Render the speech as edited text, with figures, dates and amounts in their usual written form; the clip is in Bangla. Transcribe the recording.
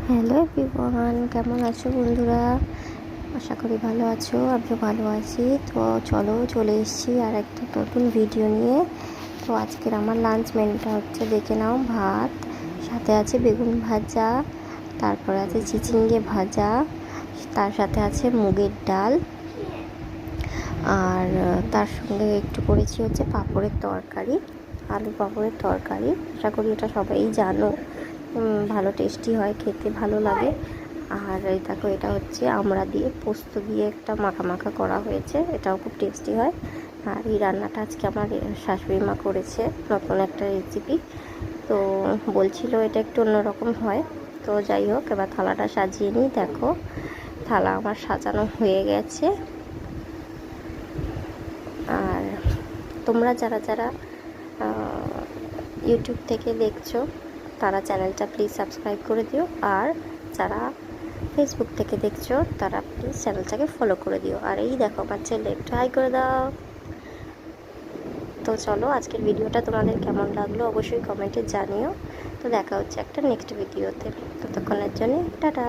হ্যালো এভরিওয়ান, কেমন আছো বন্ধুরা? আশা করি ভালো আছো, আমিও ভালো আছি। তো চলো চলে এসেছি আর একটা নতুন ভিডিও নিয়ে। তো আজকের আমার লাঞ্চ মেনুটা হচ্ছে, দেখে নাও, ভাত, সাথে আছে বেগুন ভাজা, তারপর আছে চিচিঙ্গে ভাজা, তার সাথে আছে মুগের ডাল, আর তার সঙ্গে একটু করেছি হচ্ছে পাঁপড়ের তরকারি, আলু পাঁপড়ের তরকারি। আশা করি এটা সবাই জানো, ভালো টেস্টি হয়, খেতে ভালো লাগে। আর এই দেখো, এটা হচ্ছে আমড়া দিয়ে পোস্ত দিয়ে একটা মাখা মাখা করা হয়েছে, এটাও খুব টেস্টি হয়। আর এই রান্নাটা আজকে আমার শাশুড়ি মা করেছে, নতুন একটা রেসিপি। তো বলছিল এটা একটু অন্যরকম হয়। তো যাই হোক, এবার থালাটা সাজিয়ে নিই। দেখো, থালা আমার সাজানো হয়ে গেছে। আর তোমরা যারা যারা ইউটিউব থেকে দেখছো, তারা চ্যানেলটা প্লিজ সাবস্ক্রাইব করে দিও। আর যারা ফেসবুক থেকে দেখছো, তারা প্লিজ চ্যানেলটাকে ফলো করে দিও। আর এই দেখো, আমার ছেলে, একটু হাই করে দাও। তো চলো, আজকের ভিডিওটা তোমাদের কেমন লাগলো অবশ্যই কমেন্টে জানিও। তো দেখা হচ্ছে একটা নেক্সট ভিডিওতে। ততক্ষণের জন্য টাটা।